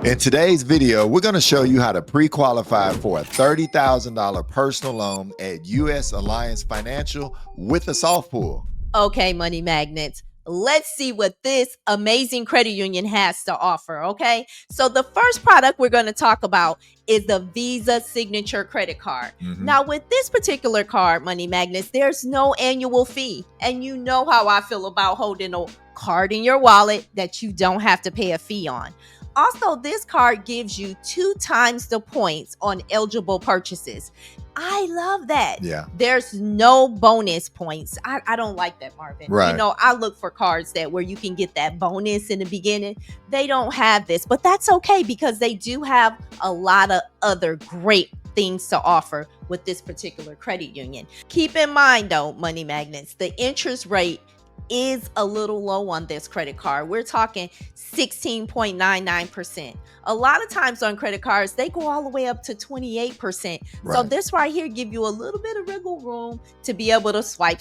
In today's video, we're going to show you how to pre-qualify for a $30,000 personal loan at US Alliance Financial with a soft pull. Okay, money magnets. Let's see what this amazing credit union has to offer, okay? So the first product we're going to talk about is the Visa Signature Credit Card. Now, with this particular card, money magnets, there's no annual fee. And you know how I feel about holding a card in your wallet that you don't have to pay a fee on. Also, this card gives you 2 times the points on eligible purchases. I love that. Yeah. There's no bonus points. I don't like that, Marvin. Right. You know, I look for cards that where you can get that bonus in the beginning. They don't have this, but that's okay because they do have a lot of other great things to offer with this particular credit union. Keep in mind though, money magnets, the interest rate is a little low on this credit card. We're talking 16.99%. A lot of times on credit cards, they go all the way up to 28%. Right. So this right here give you a little bit of wiggle room to be able to swipe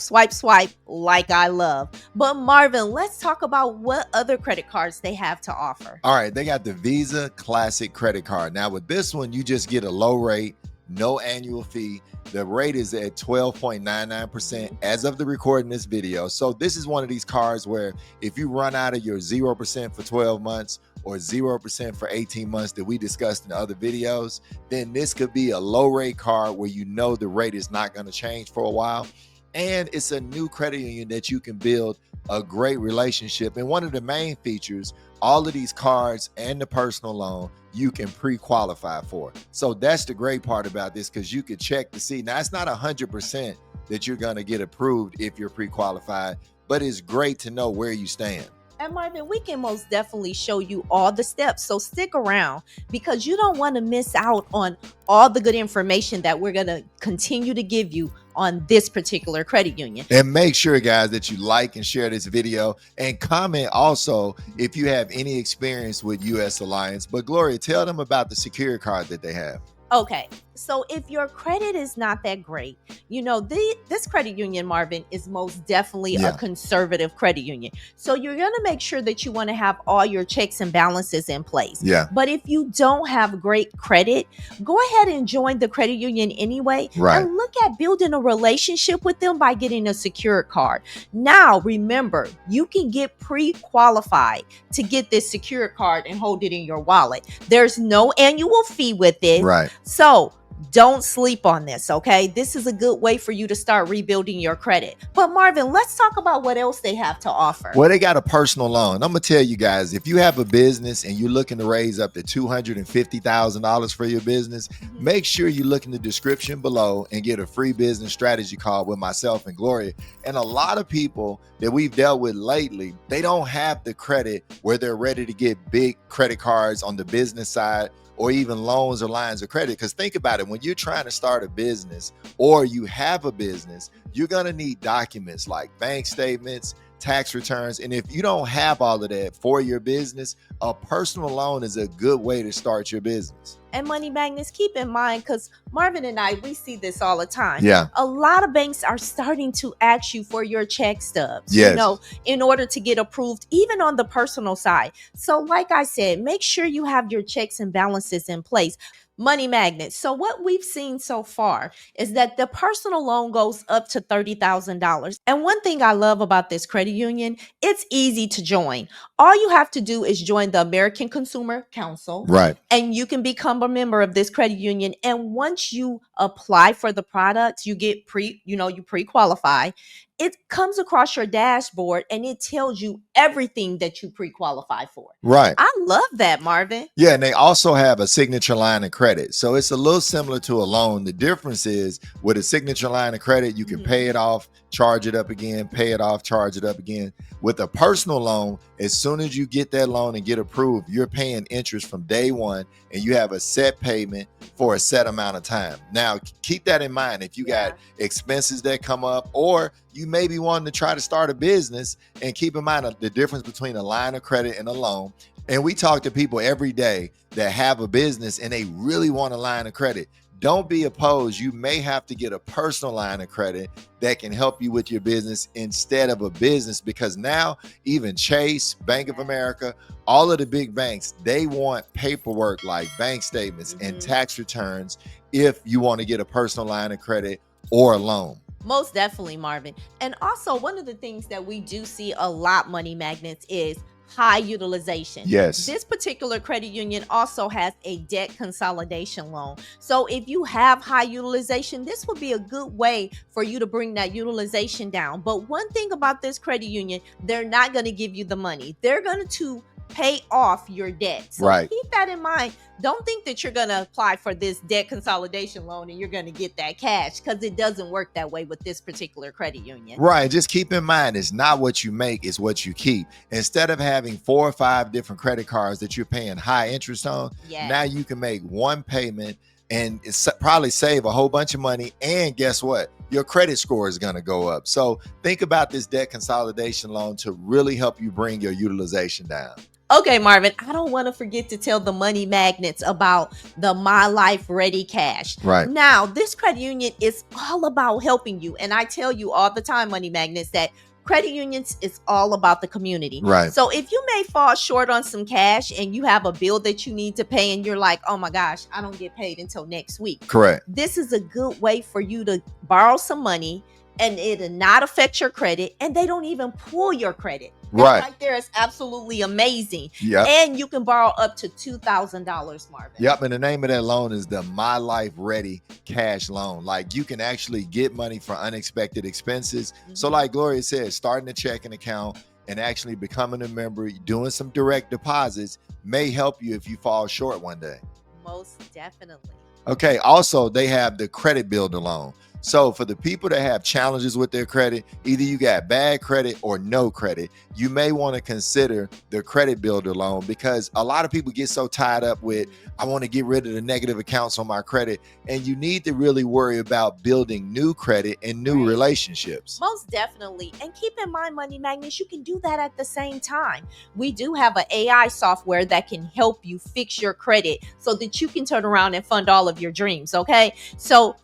like I love. But Marvin, let's talk about what other credit cards they have to offer. All right, they got the Visa Classic Credit Card. Now with this one, you just get a low rate, no annual fee. The rate is at 12.99% as of the recording this video. So this is one of these cards where if you run out of your 0% for 12 months or 0% for 18 months that we discussed in other videos, then this could be a low rate card where you know the rate is not going to change for a while. And it's a new credit union that you can build a great relationship. And one of the main features, all of these cards and the personal loan, you can pre-qualify for. So that's the great part about this, because you could check to see. Now, it's not 100% that you're going to get approved if you're pre-qualified, but it's great to know where you stand. And Marvin, we can most definitely show you all the steps. So stick around because you don't want to miss out on all the good information that we're going to continue to give you on this particular credit union. And make sure, guys, that you like and share this video and comment also if you have any experience with US Alliance. But Gloria, tell them about the secure card that they have. Okay, so if your credit is not that great, you know, this credit union, Marvin, is most definitely a conservative credit union. So you're going to make sure that you want to have all your checks and balances in place. Yeah. But if you don't have great credit, go ahead and join the credit union anyway. Right. And look at building a relationship with them by getting a secured card. Now, remember, you can get pre-qualified to get this secured card and hold it in your wallet. There's no annual fee with it. Right. So don't sleep on this, okay? This is a good way for you to start rebuilding your credit. But Marvin, let's talk about what else they have to offer. Well, they got a personal loan. I'm going to tell you guys, if you have a business and you're looking to raise up to $250,000 for your business, make sure you look in the description below and get a free business strategy call with myself and Gloria. And a lot of people that we've dealt with lately, they don't have the credit where they're ready to get big credit cards on the business side or even loans or lines of credit. Because think about it, when you're trying to start a business or you have a business, you're going to need documents like bank statements, tax returns. And if you don't have all of that for your business, a personal loan is a good way to start your business. And money magnets, keep in mind, because Marvin and I, we see this all the time. Yeah. A lot of banks are starting to ask you for your check stubs, Yes. you know, in order to get approved, even on the personal side. So like I said, make sure you have your checks and balances in place. Money magnets. So what we've seen so far is that the personal loan goes up to $30,000. And one thing I love about this credit union, it's easy to join. All you have to do is join the American Consumer Council. Right. And you can become a member of this credit union. And once you apply for the products, you get you pre-qualify. It comes across your dashboard and it tells you everything that you pre-qualify for. Right. I love that, Marvin. Yeah, and they also have a signature line of credit. So it's a little similar to a loan. The difference is with a signature line of credit, you can pay it off, charge it up again, pay it off, charge it up again. With a personal loan, as soon as you get that loan and get approved, you're paying interest from day one and you have a set payment for a set amount of time. Now, keep that in mind. If you got expenses that come up, or you may be wanting to try to start a business, and keep in mind the difference between a line of credit and a loan. And we talk to people every day that have a business and they really want a line of credit. don't be opposed. You may have to get a personal line of credit that can help you with your business instead of a business, because now even Chase, Bank of America, all of the big banks, they want paperwork like bank statements and tax returns if you want to get a personal line of credit or a loan. Most definitely, Marvin. And also, one of the things that we do see a lot, money magnets, is high utilization. Yes. This particular credit union also has a debt consolidation loan. So if you have high utilization, this would be a good way for you to bring that utilization down. But one thing about this credit union, they're not going to give you the money. They're going to pay off your debt. So keep that in mind. Don't think that you're going to apply for this debt consolidation loan and you're going to get that cash, because it doesn't work that way with this particular credit union. Right. Just keep in mind, it's not what you make, it's what you keep. Instead of having 4 or 5 different credit cards that you're paying high interest on, now you can make one payment and it's probably save a whole bunch of money. And guess what? Your credit score is going to go up. So think about this debt consolidation loan to really help you bring your utilization down. Okay, Marvin, I don't want to forget to tell the money magnets about the MyLife Ready Cash. Right. Now, this credit union is all about helping you. And I tell you all the time, money magnets, that credit unions is all about the community. Right. So if you may fall short on some cash and you have a bill that you need to pay and you're like, oh my gosh, I don't get paid until next week. Correct. This is a good way for you to borrow some money and it'll not affect your credit, and they don't even pull your credit. That right there is absolutely amazing. Yep. And you can borrow up to $2,000, Marvin. Yep. And the name of that loan is the MyLife Ready Cash loan. Like, you can actually get money for unexpected expenses. So like Gloria said, starting a checking account and actually becoming a member, doing some direct deposits may help you if you fall short one day. Most definitely. Okay. Also, they have the credit builder loan. So for the people that have challenges with their credit, either you got bad credit or no credit, you may want to consider the credit builder loan, because a lot of people get so tied up with, I want to get rid of the negative accounts on my credit. And you need to really worry about building new credit and new relationships. Most definitely. And keep in mind, money magnets, you can do that at the same time. We do have an AI software that can help you fix your credit so that you can turn around and fund all of your dreams. Okay. So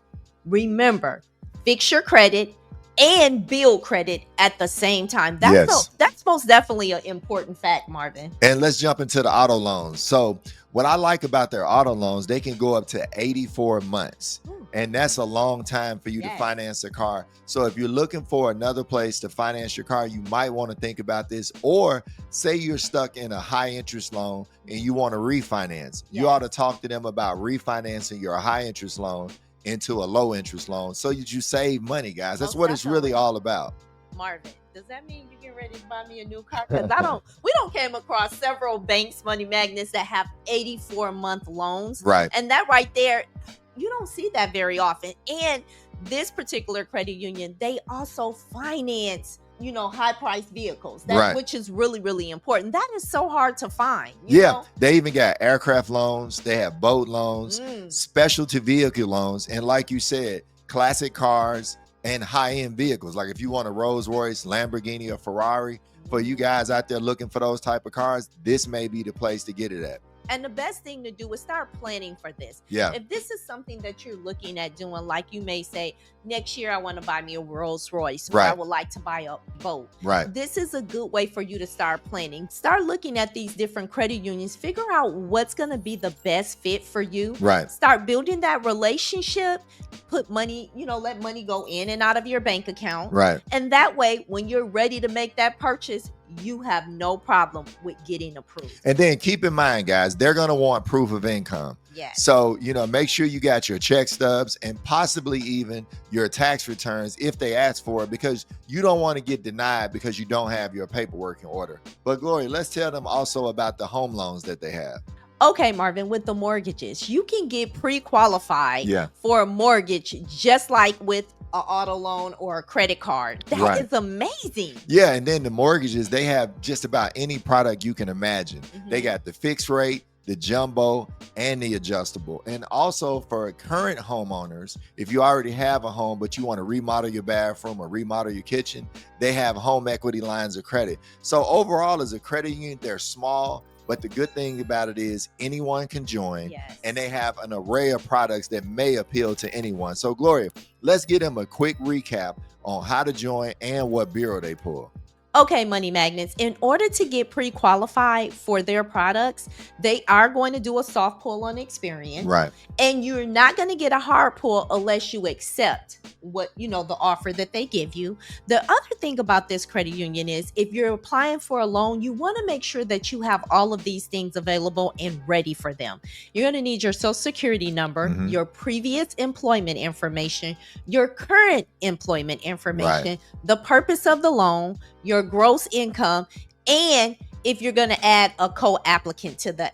remember, fix your credit and build credit at the same time. That's most definitely an important fact, Marvin. And let's jump into the auto loans. So what I like about their auto loans, they can go up to 84 months. And that's a long time for you to finance a car. So if you're looking for another place to finance your car, you might want to think about this. Or say you're stuck in a high interest loan and you want to refinance. You ought to talk to them about refinancing your high interest loan into a low interest loan so that you save money, guys. That's what it's really all about. Marvin, does that mean you get ready to buy me a new car? Because we don't came across several banks, money magnets, that have 84-month loans. Right. And that right there, you don't see that very often. And this particular credit union, they also finance, high priced vehicles, which is really, really important. That is so hard to find. You know? They even got aircraft loans. They have boat loans, specialty vehicle loans. And like you said, classic cars and high-end vehicles. Like if you want a Rolls Royce, Lamborghini, or Ferrari, for you guys out there looking for those type of cars, this may be the place to get it at. And the best thing to do is start planning for this. Yeah. If this is something that you're looking at doing, like you may say, next year I want to buy me a Rolls Royce, or I would like to buy a boat. Right. This is a good way for you to start planning. Start looking at these different credit unions. Figure out what's going to be the best fit for you. Right. Start building that relationship. Put money, let money go in and out of your bank account. Right. And that way, when you're ready to make that purchase, you have no problem with getting approved. And then keep in mind, guys, they're going to want proof of income. Yes. So, make sure you got your check stubs and possibly even your tax returns if they ask for it, because you don't want to get denied because you don't have your paperwork in order. But Gloria, let's tell them also about the home loans that they have. Okay, Marvin, with the mortgages, you can get pre-qualified for a mortgage just like with an auto loan or a credit card. That is amazing. Yeah, and then the mortgages, they have just about any product you can imagine. They got the fixed rate, the jumbo, and the adjustable. And also for current homeowners, if you already have a home but you want to remodel your bathroom or remodel your kitchen, they have home equity lines of credit. So overall, as a credit union, they're small, But the good thing about it is anyone can join, Yes. and they have an array of products that may appeal to anyone. So Gloria, let's give them a quick recap on how to join and what bureau they pull. Okay, money magnets, in order to get pre-qualified for their products, they are going to do a soft pull on experience. Right. And you're not going to get a hard pull unless you accept what, the offer that they give you. The other thing about this credit union is if you're applying for a loan, you want to make sure that you have all of these things available and ready for them. You're going to need your social security number, your previous employment information, your current employment information, the purpose of the loan, your gross income, and if you're going to add a co-applicant to the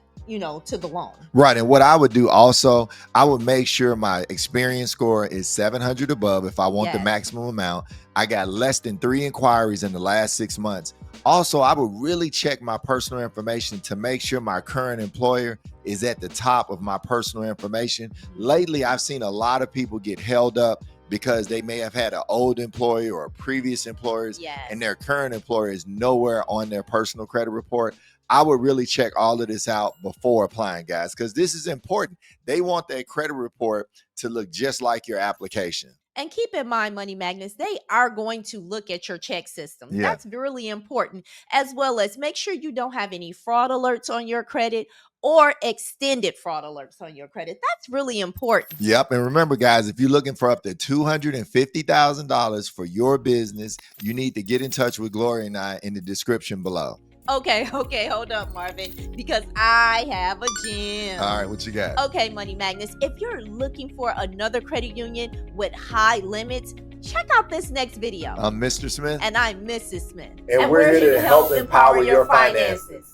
to the loan. Right. And what I would do also, I would make sure my experience score is 700 above if I want the maximum amount. I got less than 3 inquiries in the last 6 months. Also, I would really check my personal information to make sure my current employer is at the top of my personal information. Lately, I've seen a lot of people get held up because they may have had an old employer or previous employers, and their current employer is nowhere on their personal credit report. I would really check all of this out before applying, guys, because this is important. They want that credit report to look just like your application. And keep in mind, money magnets, they are going to look at your check system. That's really important, as well as make sure you don't have any fraud alerts on your credit or extended fraud alerts on your credit. That's really important. Yep. And remember, guys, if you're looking for up to $250,000 for your business, you need to get in touch with Gloria and I in the description below. Okay, hold up, Marvin, because I have a gem. All right, what you got? Okay, money magnets, if you're looking for another credit union with high limits, check out this next video. I'm Mr. Smith. And I'm Mrs. Smith. And we're here to help empower your finances.